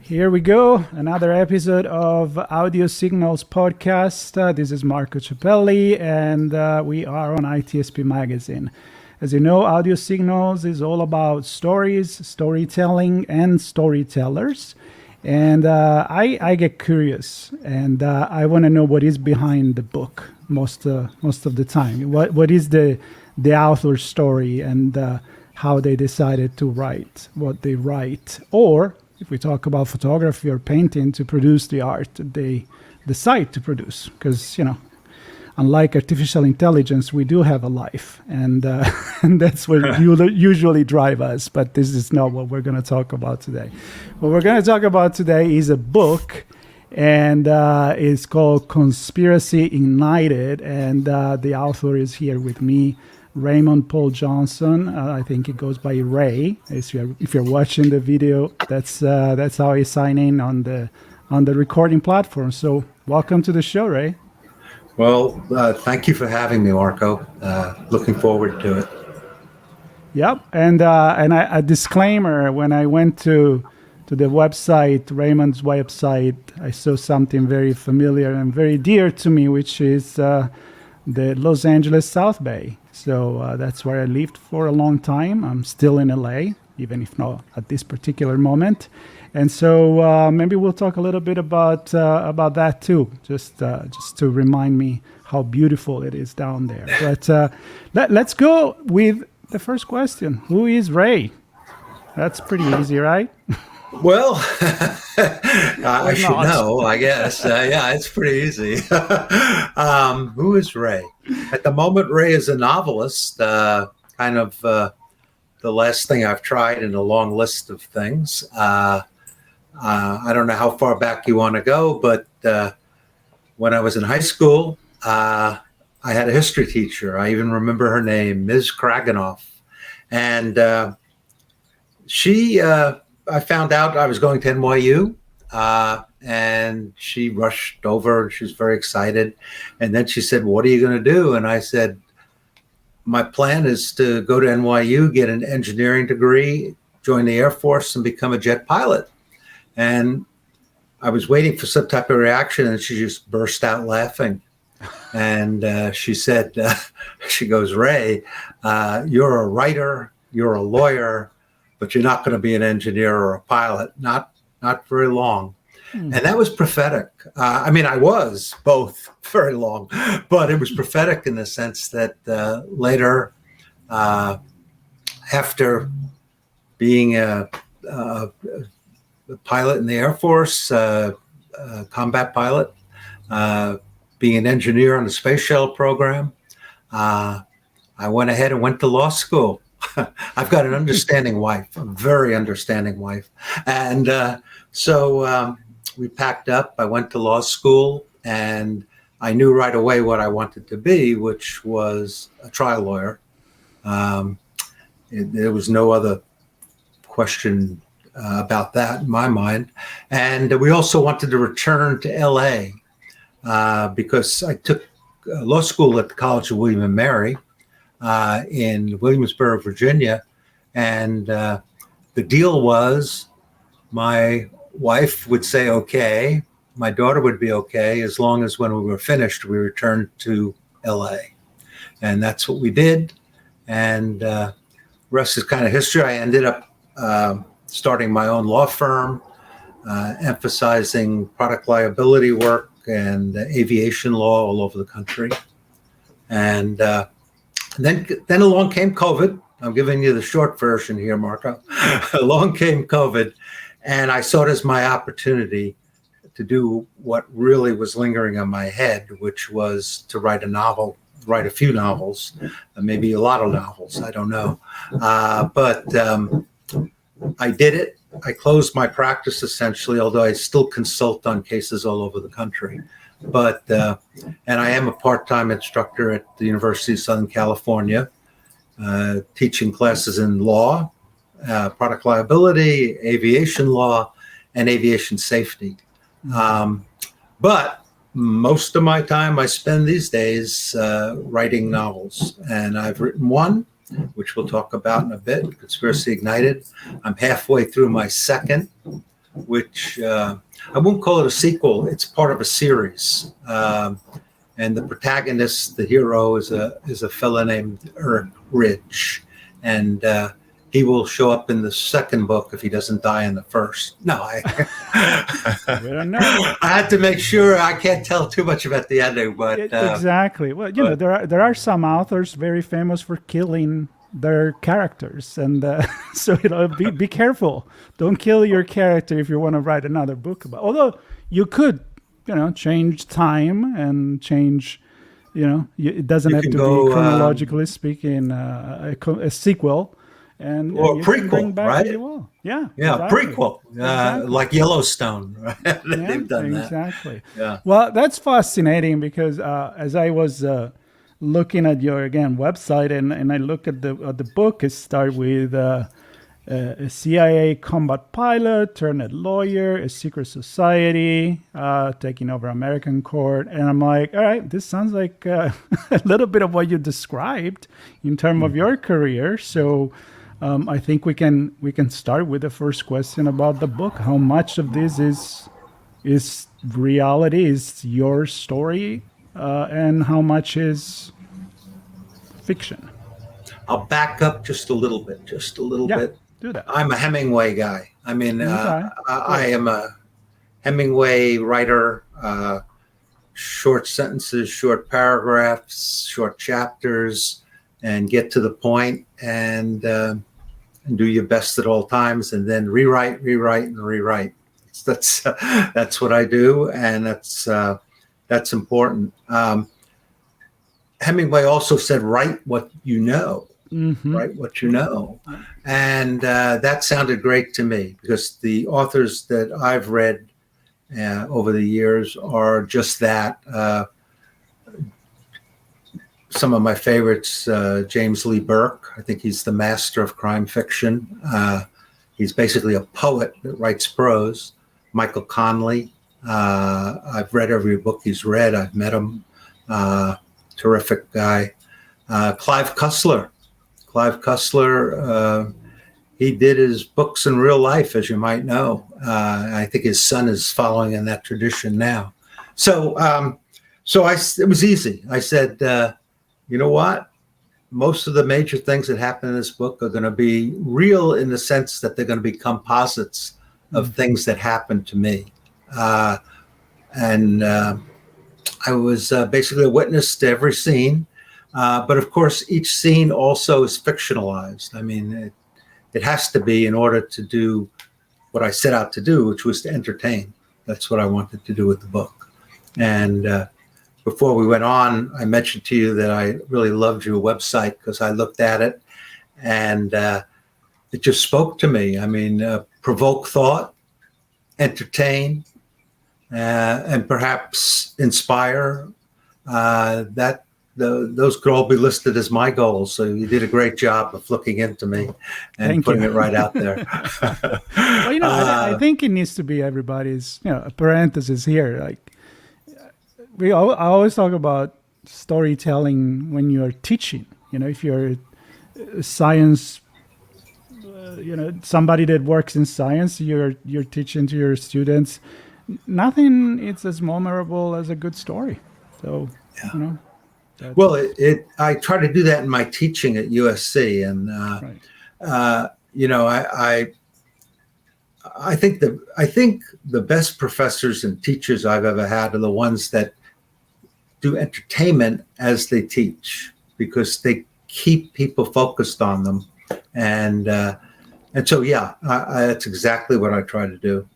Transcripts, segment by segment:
Here we go, another episode of Audio Signals podcast. This is Marco Ciappelli, and we are on ITSP Magazine. As you know, Audio Signals is all about stories, storytelling, and storytellers. And I get curious, and I want to know what is behind the book most of the time. What is the author's story, and how they decided to write what they write, or if we talk about photography or painting, to produce the art they decide to produce. Because, unlike artificial intelligence, we do have a life, and and that's what usually drive us. But this is not what we're going to talk about today. What we're going to talk about today is a book, and it's called Conspiracy Ignited, and the author is here with me, Raymond Paul Johnson. I think it goes by Ray. If you're watching the video, that's how he's signing on the recording platform. So welcome to the show, Ray. Well, thank you for having me, Marco. Looking forward to it. Yep, and a disclaimer: when I went to the website, Raymond's website, I saw something very familiar and very dear to me, which is the Los Angeles South Bay. So that's where I lived for a long time. I'm still in LA, even if not at this particular moment. And so maybe we'll talk a little bit about that too, just to remind me how beautiful it is down there. But let's go with the first question. Who is Ray? That's pretty easy, right? Well, I should know, I guess. Yeah, it's pretty easy. Who is Ray? At the moment, Ray is a novelist, kind of the last thing I've tried in a long list of things. I don't know how far back you want to go, but when I was in high school, I had a history teacher. I even remember her name, Ms. Kraganoff. And she... I found out I was going to NYU, and she rushed over and she was very excited. And then she said, "What are you going to do?" And I said, "My plan is to go to NYU, get an engineering degree, join the Air Force, and become a jet pilot." And I was waiting for some type of reaction, and she just burst out laughing. And she said, she goes, "Ray, you're a writer, you're a lawyer, but you're not going to be an engineer or a pilot, not very long." And that was prophetic. I was both very long, but it was prophetic in the sense that later, after being a pilot in the Air Force, combat pilot, being an engineer on the space shuttle program, I went ahead and went to law school. I've got an understanding wife, a very understanding wife. And so we packed up. I went to law school, and I knew right away what I wanted to be, which was a trial lawyer. There was no other question about that in my mind. And we also wanted to return to LA because I took law school at the College of William and Mary in Williamsburg, Virginia. And the deal was my wife would say, okay, my daughter would be okay, as long as when we were finished, we returned to LA. And that's what we did. And rest is kind of history. I ended up starting my own law firm, emphasizing product liability work and aviation law all over the country. And then along came COVID. I'm giving you the short version here, Marco. Along came COVID, and I saw it as my opportunity to do what really was lingering on my head, which was to write a few novels, maybe a lot of novels, I don't know. But I did it. I closed my practice essentially, although I still consult on cases all over the country. But and I am a part-time instructor at the University of Southern California, teaching classes in law, product liability, aviation law, and aviation safety. But most of my time I spend these days writing novels, and I've written one, which we'll talk about in a bit, Conspiracy Ignited. I'm halfway through my second, which I won't call it a sequel. It's part of a series. And the protagonist, the hero, is a fellow named Eric Ridge, and he will show up in the second book if he doesn't die in the first. No, We don't know. I had to make sure. I can't tell too much about the ending, but Exactly. Well, know, there are some authors very famous for killing their characters, and so be careful. Don't kill your character if you want to write another book about. Although you could, change time and change. It doesn't have to be chronologically speaking a sequel. Or a prequel, right? Yeah, exactly. Prequel, exactly. Like Yellowstone. Right? They've done that. Exactly. Yeah. Well, that's fascinating because as I was looking at your website and I look at the book, it starts with a CIA combat pilot turned lawyer, a secret society taking over American court, and I'm like, all right, this sounds like a little bit of what you described in terms of your career. So. I think we can start with the first question about the book. How much of this is reality, is your story, and how much is fiction? I'll back up just a little bit. Do that. I'm a Hemingway guy. I mean, I am a Hemingway writer. Short sentences, short paragraphs, short chapters, and get to the point and do your best at all times, and then rewrite. That's what I do, and that's important. Hemingway also said, "Write what you know." Mm-hmm. Write what you know, and that sounded great to me because the authors that I've read over the years are just that. Some of my favorites, James Lee Burke. I think he's the master of crime fiction. He's basically a poet that writes prose. Michael Connelly. I've read every book he's read. I've met him. Terrific guy. Clive Cussler. He did his books in real life, as you might know. I think his son is following in that tradition now. So it was easy. I said, you know what? Most of the major things that happen in this book are going to be real in the sense that they're going to be composites of things that happened to me. And I was basically a witness to every scene. But of course, each scene also is fictionalized. I mean, it has to be in order to do what I set out to do, which was to entertain. That's what I wanted to do with the book. And before we went on, I mentioned to you that I really loved your website because I looked at it and it just spoke to me. I mean, provoke thought, entertain, and perhaps inspire. Those could all be listed as my goals. So you did a great job of looking into me and putting it right out there. Well, I think it needs to be everybody's, a parenthesis here. Like, I always talk about storytelling when you're teaching. If you're a science, somebody that works in science, you're teaching to your students. Nothing is as memorable as a good story. So, Well, I try to do that in my teaching at USC, and I think the best professors and teachers I've ever had are the ones that do entertainment as they teach, because they keep people focused on them, and so that's exactly what I try to do,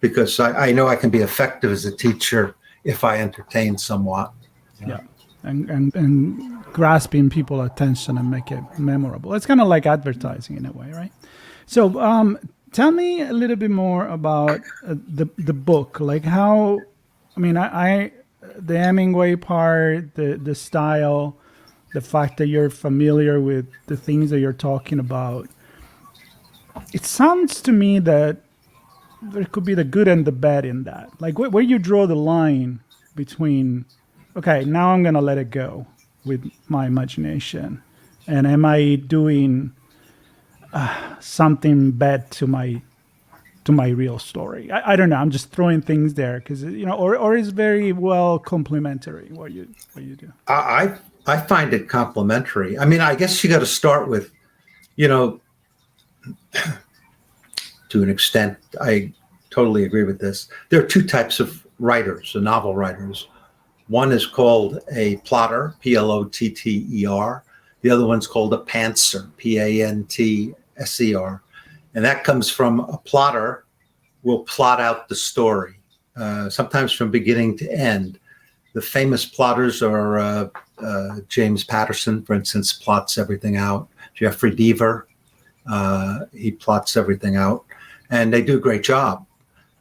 because I know I can be effective as a teacher if I entertain somewhat. Yeah, and grasping people's attention and make it memorable. It's kind of like advertising in a way, right? So tell me a little bit more about the book, like how, the Hemingway part, the style, the fact that you're familiar with the things that you're talking about. It sounds to me that there could be the good and the bad in that. Like where you draw the line between, okay, now I'm going to let it go with my imagination. And am I doing something bad to my to my real story. I don't know. I'm just throwing things there because, or it's very well complementary what you do. I find it complementary. I mean, I guess you got to start with, to an extent, I totally agree with this. There are two types of writers, novel writers. One is called a plotter, Plotter. The other one's called a pantser, Pantser. And that comes from a plotter will plot out the story, sometimes from beginning to end. The famous plotters are James Patterson, for instance, plots everything out. Jeffrey Deaver, he plots everything out, and they do a great job.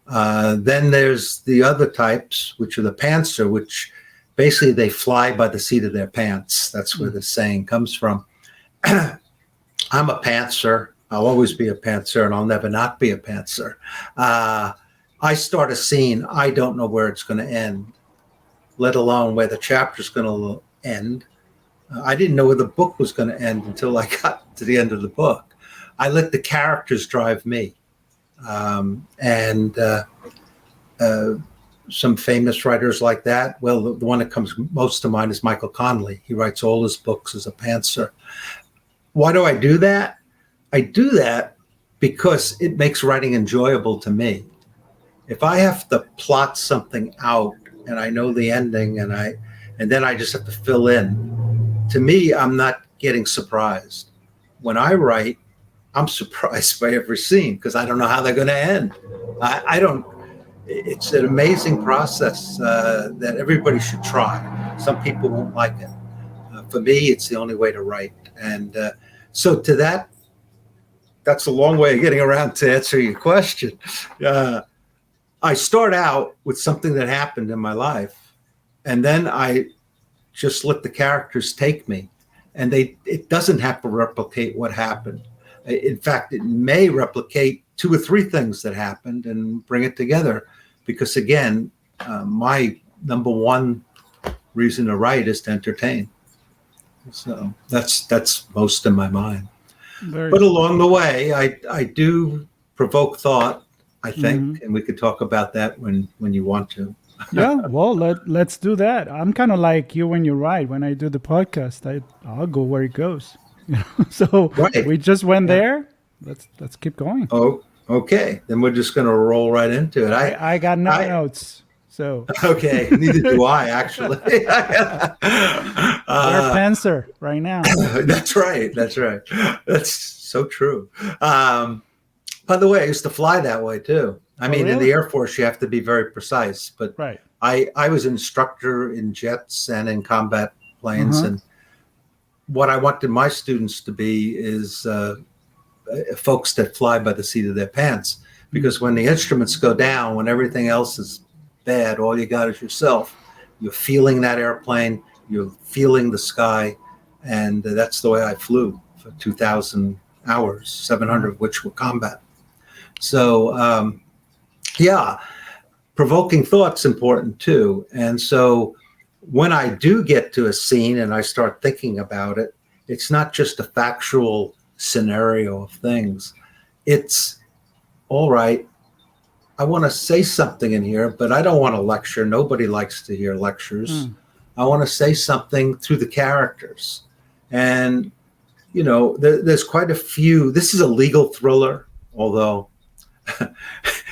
Then there's the other types, which are the pantser, which basically they fly by the seat of their pants. That's where the saying comes from. I'm a pantser. I'll always be a pantser, and I'll never not be a pantser. I start a scene. I don't know where it's going to end, let alone where the chapter's going to end. I didn't know where the book was going to end until I got to the end of the book. I let the characters drive me. Some famous writers like that. Well, the one that comes most to mind is Michael Connelly. He writes all his books as a pantser. Why do I do that? I do that because it makes writing enjoyable to me. If I have to plot something out and I know the ending and then I just have to fill in, to me, I'm not getting surprised. When I write, I'm surprised by every scene because I don't know how they're going to end. I don't. It's an amazing process that everybody should try. Some people won't like it. For me, it's the only way to write. And so to that's a long way of getting around to answer your question. I start out with something that happened in my life, and then I just let the characters take me. And it doesn't have to replicate what happened. In fact, it may replicate 2 or 3 things that happened and bring it together. Because again, my number one reason to write is to entertain. So that's most in my mind. But along the way, I do provoke thought, I think, and we could talk about that when you want to. Yeah, well, let's do that. I'm kind of like you when you write. When I do the podcast, I'll go where it goes. So right. We just went there. Let's keep going. Oh, okay. Then we're just going to roll right into it. I got no notes. So okay, neither do I actually. We're pantser right now. That's right. That's so true. By the way, I used to fly that way too. I mean, really? In the Air Force, you have to be very precise. But right. I was an instructor in jets and in combat planes, and what I wanted my students to be is folks that fly by the seat of their pants. Because when the instruments go down, when everything else is bad, all you got is yourself. You're feeling that airplane, you're feeling the sky, and that's the way I flew for 2,000 hours, 700 of which were combat. So, provoking thought's important too. And so when I do get to a scene and I start thinking about it, it's not just a factual scenario of things. It's, all right, I want to say something in here, but I don't want to lecture. Nobody likes to hear lectures. I want to say something through the characters. And, there's quite a few. This is a legal thriller, although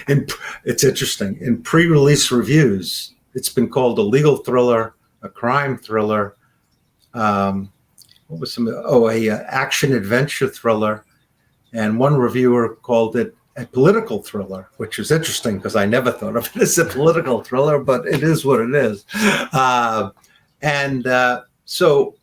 it's interesting. In pre-release reviews, it's been called a legal thriller, a crime thriller, action adventure thriller, and one reviewer called it a political thriller, which is interesting because I never thought of it as a political thriller, but it is what it is. So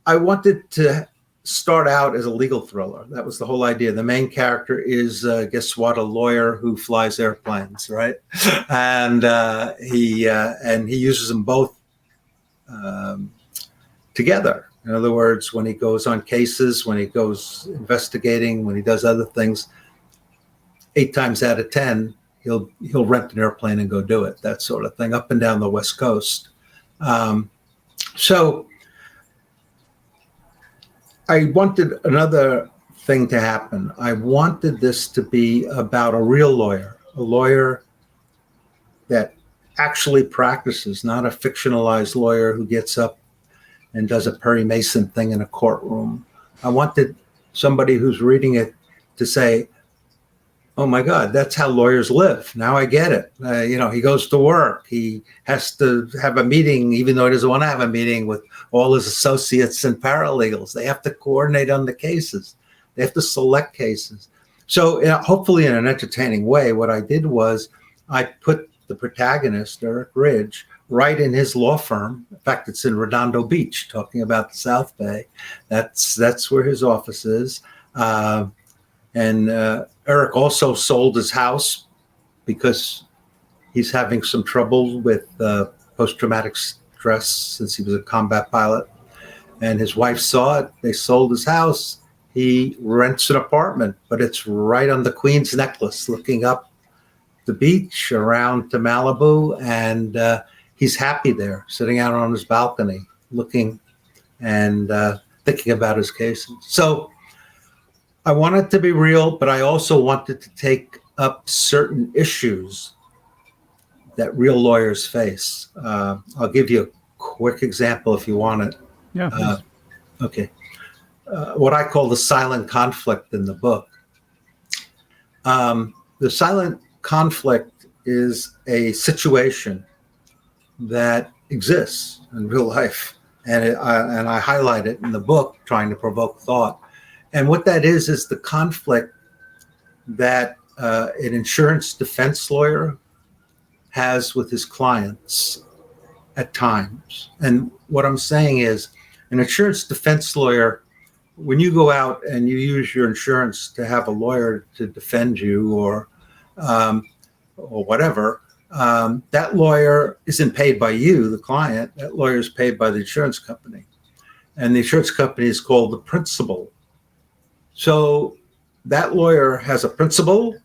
I wanted to start out as a legal thriller. That was the whole idea. The main character is, guess what, a lawyer who flies airplanes, right? And he uses them both together. In other words, when he goes on cases, when he goes investigating, when he does other things, 8 times out of 10, he'll rent an airplane and go do it, that sort of thing, up and down the West Coast. So I wanted another thing to happen. I wanted this to be about a real lawyer, a lawyer that actually practices, not a fictionalized lawyer who gets up and does a Perry Mason thing in a courtroom. I wanted somebody who's reading it to say, oh my God, that's how lawyers live. Now I get it. He goes to work. He has to have a meeting, even though he doesn't want to have a meeting, with all his associates and paralegals. They have to coordinate on the cases. They have to select cases. So hopefully in an entertaining way, what I did was I put the protagonist, Eric Ridge, right in his law firm. In fact, it's in Redondo Beach, talking about the South Bay. That's where his office is. And Eric also sold his house because he's having some trouble with post-traumatic stress since he was a combat pilot. And his wife saw it. They sold his house. He rents an apartment, but it's right on the Queen's Necklace, looking up the beach around to Malibu. And he's happy there, sitting out on his balcony, looking and thinking about his cases. So I wanted to be real, but I also wanted to take up certain issues that real lawyers face. I'll give you a quick example if you want it. Yeah. Okay. What I call the silent conflict in the book. The silent conflict is a situation that exists in real life, and I highlight it in the book, trying to provoke thought. And what that is the conflict that an insurance defense lawyer has with his clients at times. And what I'm saying is, an insurance defense lawyer, when you go out and you use your insurance to have a lawyer to defend you or whatever, that lawyer isn't paid by you, the client. That lawyer is paid by the insurance company. And the insurance company is called the principal. So that lawyer has a principal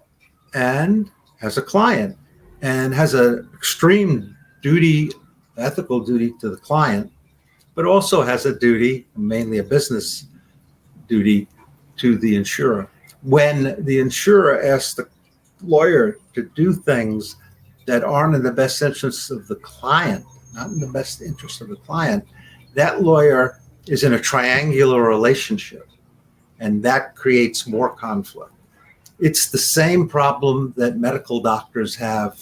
and has a client and has an extreme duty, ethical duty to the client, but also has a duty, mainly a business duty, to the insurer. When the insurer asks the lawyer to do things that aren't in the best interest of the client, not in the best interest of the client, that lawyer is in a triangular relationship. And that creates more conflict. It's the same problem that medical doctors have,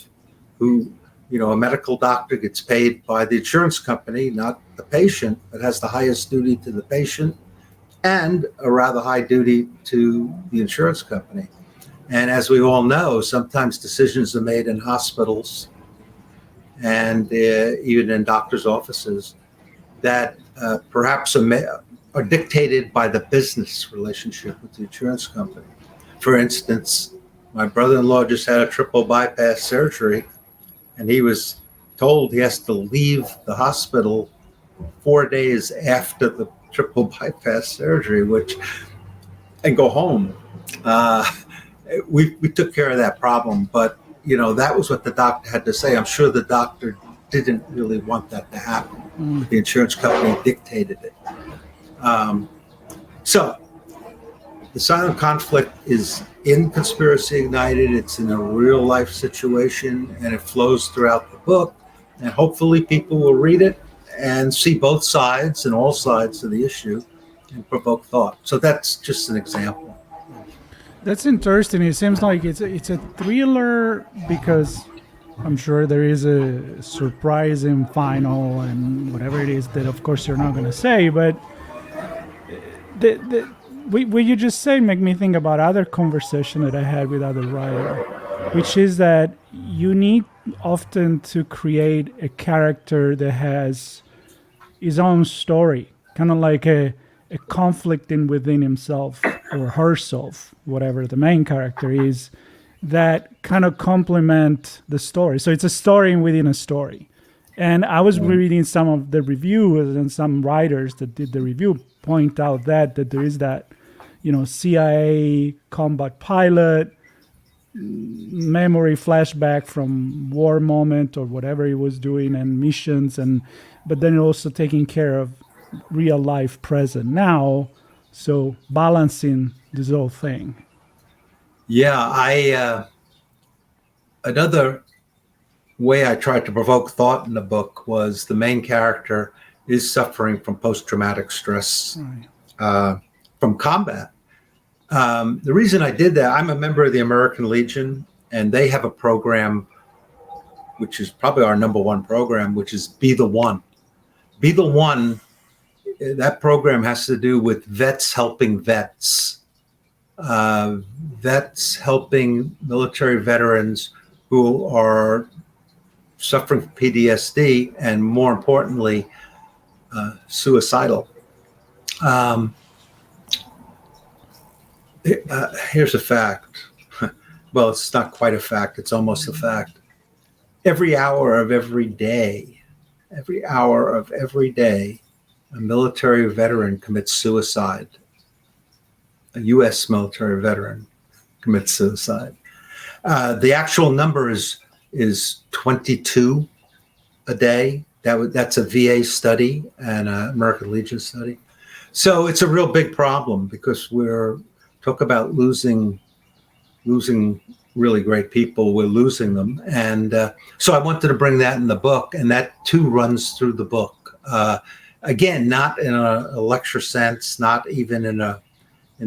who, a medical doctor gets paid by the insurance company, not the patient, but has the highest duty to the patient and a rather high duty to the insurance company. And as we all know, sometimes decisions are made in hospitals and even in doctors' offices that perhaps are dictated by the business relationship with the insurance company. For instance, my brother-in-law just had a triple bypass surgery, and he was told he has to leave the hospital 4 days after the triple bypass surgery, and go home. We took care of that problem, but that was what the doctor had to say. I'm sure the doctor didn't really want that to happen. The insurance company dictated it. So the silent conflict is in Conspiracy Ignited. It's in a real life situation, and it flows throughout the book. And hopefully people will read it and see both sides and all sides of the issue and provoke thought. So that's just an example. That's interesting. It seems like it's a thriller because I'm sure there is a surprising final and whatever it is that, of course, you're not going to say, but what you just said make me think about other conversation that I had with other writers, which is that you need often to create a character that has his own story, kind of like a conflict within himself or herself, whatever the main character is, that kind of complement the story. So it's a story within a story. And I was reading some of the reviews, and some writers that did the review point out that there is that, CIA combat pilot memory flashback from war moment or whatever he was doing and missions, but then also taking care of real life present now, So balancing this whole thing. Yeah, I another way I tried to provoke thought in the book was the main character is suffering from post-traumatic stress from combat. The reason I did that, I'm a member of the American Legion, and they have a program, which is probably our number one program, which is Be the One. Be the One, that program has to do with vets helping vets. Vets helping military veterans who are suffering from PTSD and, more importantly, suicidal. Here's a fact. Well, it's not quite a fact. It's almost a fact. Every hour of every day, a military veteran commits suicide. A U.S. military veteran commits suicide. The actual number is 22 a day. That's a VA study and an American Legion study. So it's a real big problem because we're talk about losing really great people. We're losing them, and so I wanted to bring that in the book, and that too runs through the book. Again, not in a lecture sense, not even in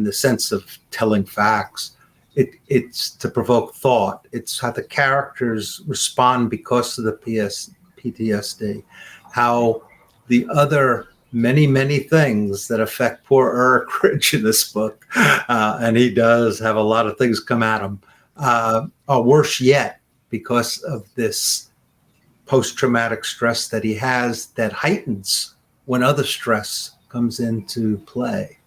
the sense of telling facts. It's to provoke thought. It's how the characters respond because of the PTSD, how the other many things that affect poor Eric Rich in this book, and he does have a lot of things come at him, are worse yet because of this post-traumatic stress that he has that heightens when other stress comes into play.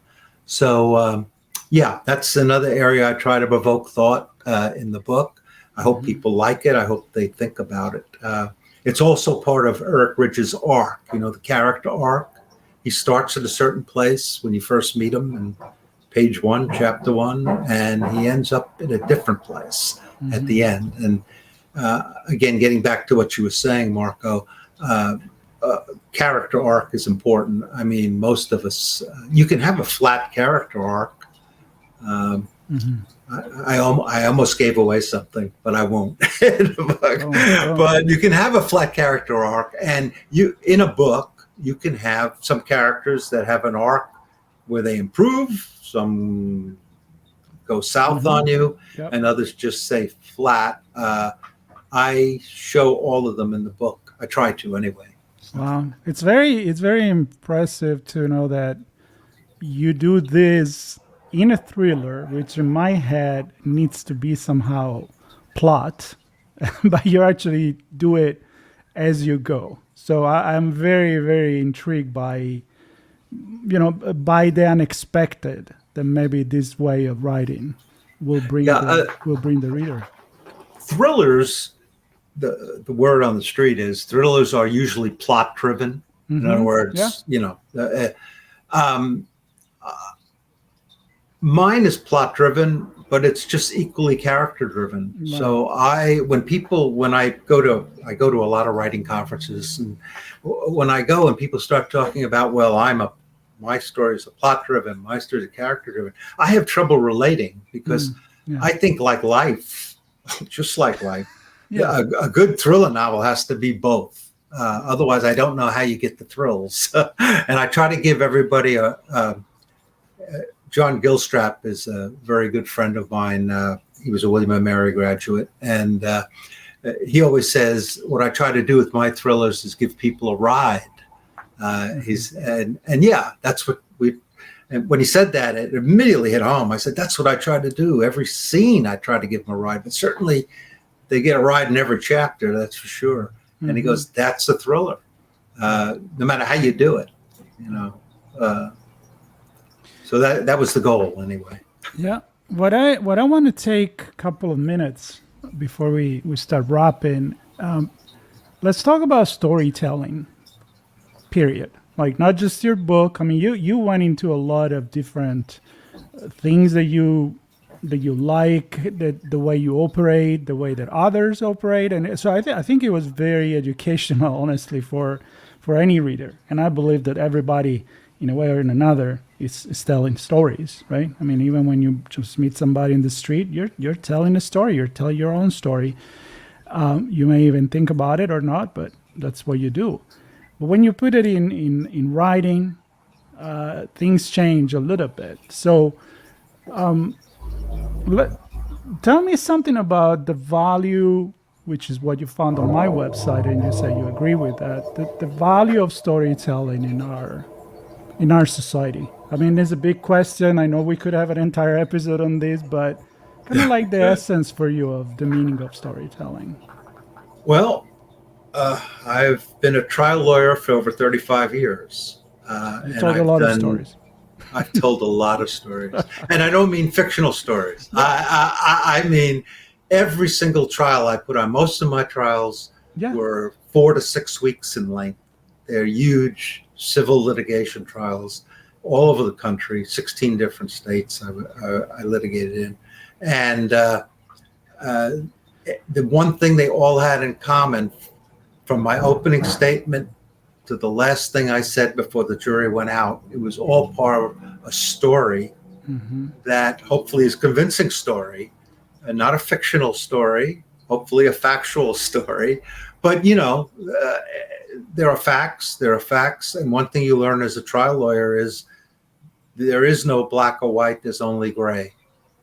So, yeah, that's another area I try to provoke thought in the book. I hope people like it. I hope they think about it. It's also part of Eric Ridge's arc, the character arc. He starts at a certain place when you first meet him in page 1, chapter 1, and he ends up in a different place at the end. And again, getting back to what you were saying, Marco, character arc is important. I mean, most of us, you can have a flat character arc. I almost gave away something, but I won't. But you can have a flat character arc, and in a book, you can have some characters that have an arc where they improve, some go south on you, and others just stay flat. I show all of them in the book. I try to anyway. Wow, it's very impressive to know that you do this in a thriller, which in my head needs to be somehow plot, but you actually do it as you go. So I'm very intrigued by the unexpected that maybe this way of writing will bring the reader. Thrillers, the word on the street is thrillers are usually plot driven. In other words, mine is plot driven, but it's just equally character driven. Right. So when I go to a lot of writing conferences, and when I go and people start talking about, my story is a plot driven, my story is a character driven, I have trouble relating because I think like life, just like life, a good thriller novel has to be both. Otherwise, I don't know how you get the thrills. And I try to give everybody John Gilstrap is a very good friend of mine. He was a William & Mary graduate. And he always says, what I try to do with my thrillers is give people a ride. That's what and when he said that, it immediately hit home. I said, that's what I try to do. Every scene, I try to give them a ride. But certainly they get a ride in every chapter, that's for sure. And he goes, that's a thriller, no matter how you do it, So that was the goal anyway. Yeah. What I want to take a couple of minutes before we start wrapping. Let's talk about storytelling, period. Like not just your book. I mean, you went into a lot of different things that you like, the way you operate, the way that others operate. And so I think it was very educational, honestly, for any reader. And I believe that everybody, in a way or in another, is telling stories, right? I mean, even when you just meet somebody in the street, you're telling a story. You're telling your own story. You may even think about it or not, but that's what you do. But when you put it in writing, things change a little bit. So tell me something about the value, which is what you found on my website, and you say you agree with that, the value of storytelling in our society. I mean, there's a big question. I know we could have an entire episode on this, but kind of like the essence for you of the meaning of storytelling. Well, I've been a trial lawyer for over 35 years. You told a lot of stories. I've told a lot of stories. And I don't mean fictional stories. I mean every single trial I put on. Most of my trials were 4 to 6 weeks in length. They're huge civil litigation trials all over the country, 16 different states I litigated in. And the one thing they all had in common, from my opening statement to the last thing I said before the jury went out, it was all part of a story that hopefully is a convincing story, and not a fictional story, hopefully a factual story. But, there are facts, and one thing you learn as a trial lawyer is there is no black or white, there's only gray.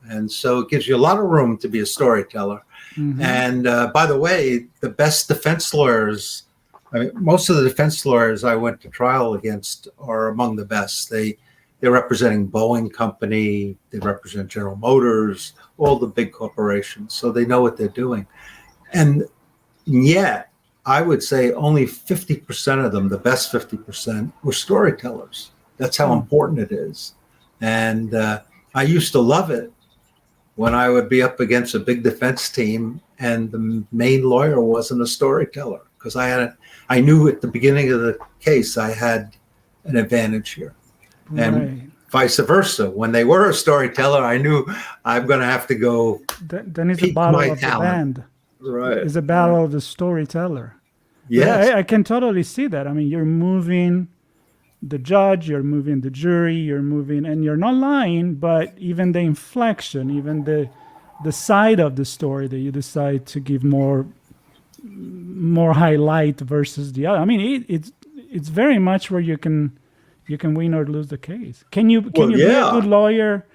And so it gives you a lot of room to be a storyteller. And by the way, the best defense lawyers, I mean, most of the defense lawyers I went to trial against are among the best. They're representing Boeing Company, they represent General Motors, all the big corporations, so they know what they're doing. And yet, I would say only 50% of them, the best 50%, were storytellers. That's how important it is. And I used to love it when I would be up against a big defense team and the main lawyer wasn't a storyteller, because I knew at the beginning of the case I had an advantage here. Right. And vice versa. When they were a storyteller, I knew I'm going to have to go then it's a battle of talent. The band. Right. It's a battle of the storyteller. Yes. I can totally see that. I mean, you're moving the judge, you're moving the jury, you're moving, and you're not lying, but even the inflection, even the side of the story that you decide to give more highlight versus the other. I mean, it's very much where you can win or lose the case. Can you be a good lawyer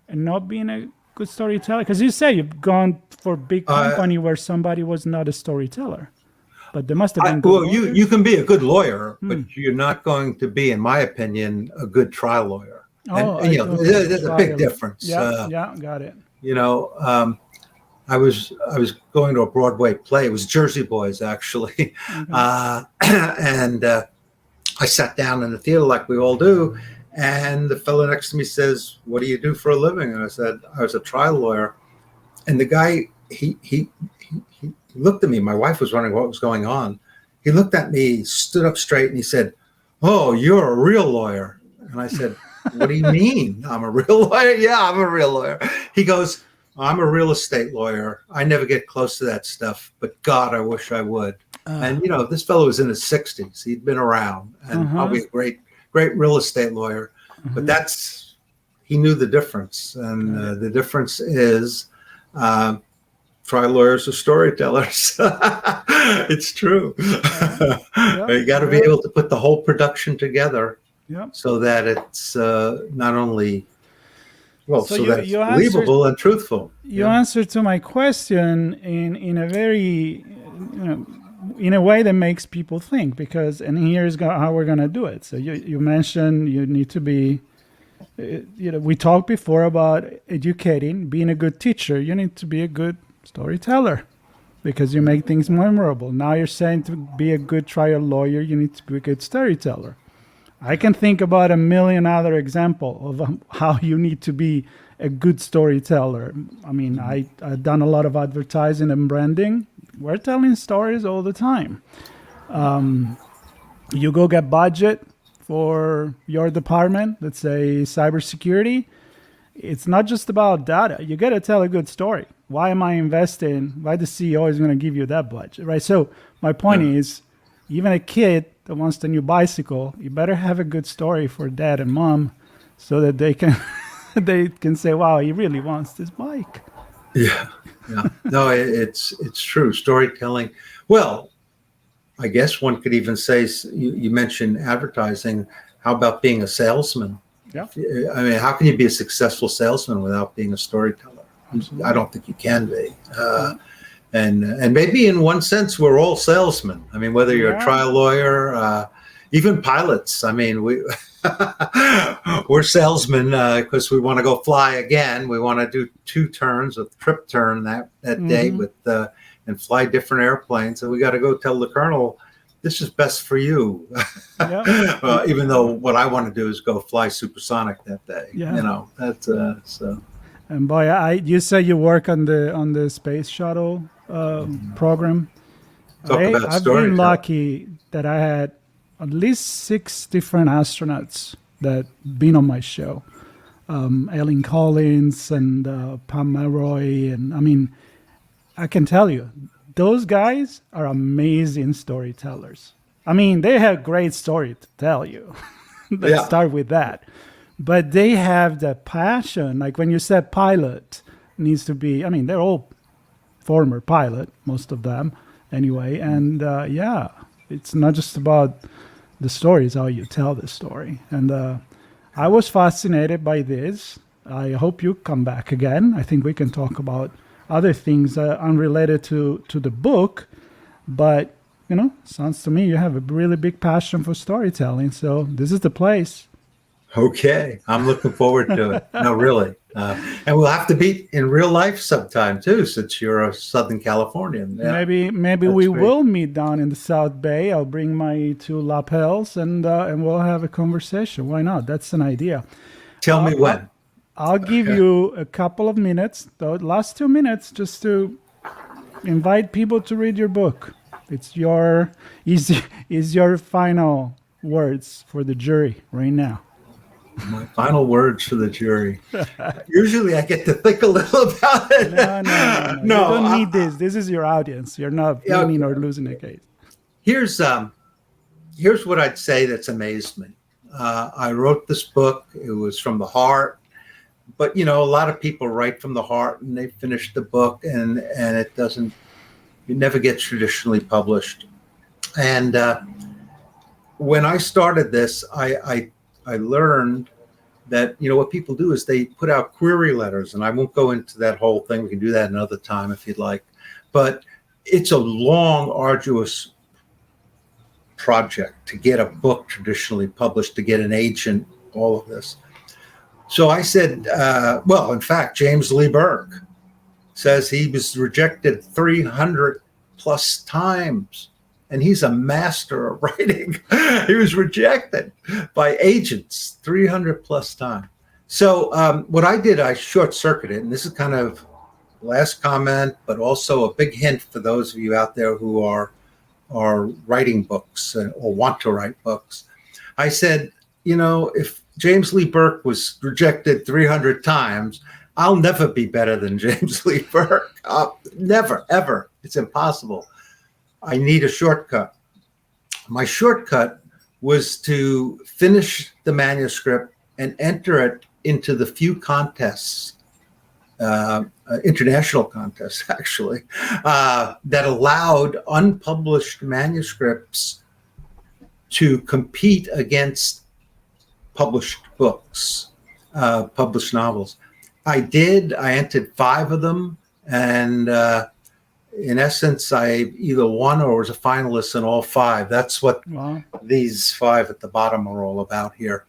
and not being a good storyteller? Because you say you've gone for a big company where somebody was not a storyteller. But there must have been good lawyers. You can be a good lawyer, but you're not going to be, in my opinion, a good trial lawyer. There's a big difference. Yeah, got it. I was going to a Broadway play. It was Jersey Boys, actually. And I sat down in the theater like we all do. And the fellow next to me says, "What do you do for a living?" And I said, "I was a trial lawyer." And the guy, he looked at me. My wife was wondering what was going on. He looked at me, stood up straight, and he said, "Oh, you're a real lawyer." And I said, "What do you mean? I'm a real lawyer?" "Yeah, I'm a real lawyer." He goes, "I'm a real estate lawyer. I never get close to that stuff, but God, I wish I would." And, this fellow was in his 60s. He'd been around and probably a great real estate lawyer. But he knew the difference. And the difference is trial lawyers are storytellers. It's true. You got to be able to put the whole production together so that it's not only that it's believable and truthful. You answered to my question in a very, in a way that makes people think, because, and here's how we're going to do it. So you mentioned you need to be, we talked before about educating, being a good teacher. You need to be a good storyteller because you make things memorable. Now you're saying to be a good trial lawyer, you need to be a good storyteller. I can think about a million other examples of how you need to be a good storyteller. I mean, I've done a lot of advertising and branding. We're telling stories all the time. You go get budget for your department, let's say cybersecurity. It's not just about data. You got to tell a good story. Why am I investing? Why the CEO is going to give you that budget, right? So my point is, even a kid that wants the new bicycle, you better have a good story for dad and mom so that they can they can say, wow, he really wants this bike. Yeah, yeah. No, it's true. Storytelling. Well, I guess one could even say, you mentioned advertising. How about being a salesman? Yeah. I mean, how can you be a successful salesman without being a storyteller? Absolutely. I don't think you can be. And maybe in one sense, we're all salesmen. I mean, whether you're a trial lawyer, even pilots. I mean, we're salesmen because we want to go fly again. We want to do 2 turns, a trip turn that day with and fly different airplanes. And we got to go tell the colonel, this is best for you. Even though what I want to do is go fly supersonic that day. Yeah. You know, that's so. And boy, you say you work on the space shuttle program. I've been lucky that I had at least 6 different astronauts that been on my show. Ellen Collins and Pam Melroy. And I mean, I can tell you, those guys are amazing storytellers. I mean, they have great story to tell you. Let's start with that. But they have the passion. Like when you said pilot needs to be, I mean, they're all former pilot, most of them anyway. And it's not just about the story, it's how you tell the story. And I was fascinated by this. I hope you come back again. I think we can talk about other things unrelated to the book. But, you know, sounds to me you have a really big passion for storytelling. So this is the place. Okay, I'm looking forward to it. No, really. And we'll have to meet in real life sometime too, since you're a Southern Californian. Yeah. Maybe we will meet down in the South Bay. I'll bring my 2 lapels and we'll have a conversation. Why not? That's an idea. Tell me when. I'll give you a couple of minutes, the last 2 minutes, just to invite people to read your book. It's your final words for the jury right now. My final words for the jury. Usually I get to think a little about it. No. You don't need this. This is your audience. You're not winning or losing a case. Here's what I'd say that's amazed me. I wrote this book. It was from the heart. But, you know, a lot of people write from the heart and they finish the book and it never gets traditionally published. And when I started this, I learned that, you know, what people do is they put out query letters, and I won't go into that whole thing. We can do that another time if you'd like. But it's a long, arduous project to get a book traditionally published, to get an agent, all of this. So I said, well, in fact, James Lee Burke says he was rejected 300 plus times. And he's a master of writing. He was rejected by agents 300 plus times. So what I did, I short-circuited, and this is kind of last comment, but also a big hint for those of you out there who are writing books or want to write books. I said, you know, if James Lee Burke was rejected 300 times, I'll never be better than James Lee Burke. Never, ever. It's impossible. I need a shortcut. My shortcut was to finish the manuscript and enter it into the few contests, international contests actually, that allowed unpublished manuscripts to compete against published books, published novels. I entered 5 of them, and in essence, I either won or was a finalist in all 5. That's what these 5 at the bottom are all about here.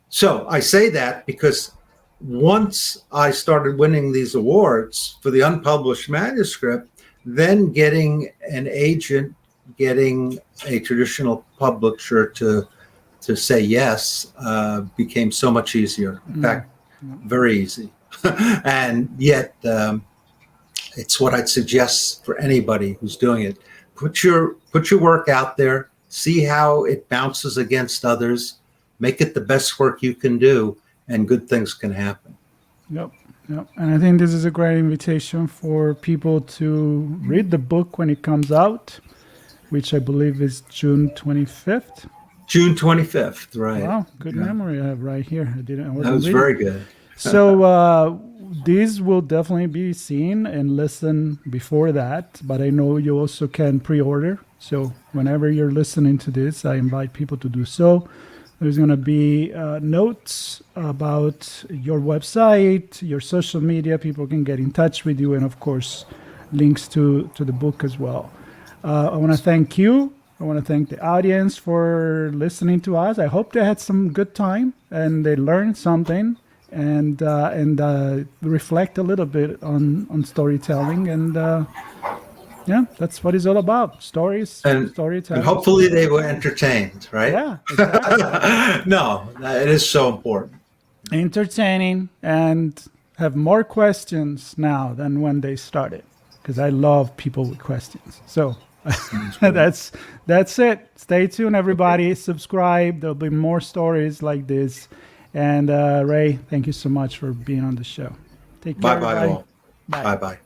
So I say that because once I started winning these awards for the unpublished manuscript, then getting an agent, getting a traditional publisher to say yes became so much easier. In fact, very easy. And yet, it's what I'd suggest for anybody who's doing it. Put your work out there, see how it bounces against others, make it the best work you can do, and good things can happen. Yep. And I think this is a great invitation for people to read the book when it comes out, which I believe is June 25th. June 25th, right. Wow, good memory I have right here. I wasn't That was reading. very good. So these will definitely be seen and listened before that, but I know you also can pre-order. So whenever you're listening to this, I invite people to do so. There's going to be notes about your website, your social media. People can get in touch with you, and of course, links to the book as well. I want to thank you. I want to thank the audience for listening to us. I hope they had some good time and they learned something and reflect a little bit on storytelling. And yeah, that's what it's all about. Stories, storytelling. And hopefully they were entertained, right? Yeah, exactly. No, it is so important. Entertaining and have more questions now than when they started, because I love people with questions. So that's it. Stay tuned, everybody. Subscribe. There'll be more stories like this. And Ray, thank you so much for being on the show. Take care. Bye-bye all. Bye-bye.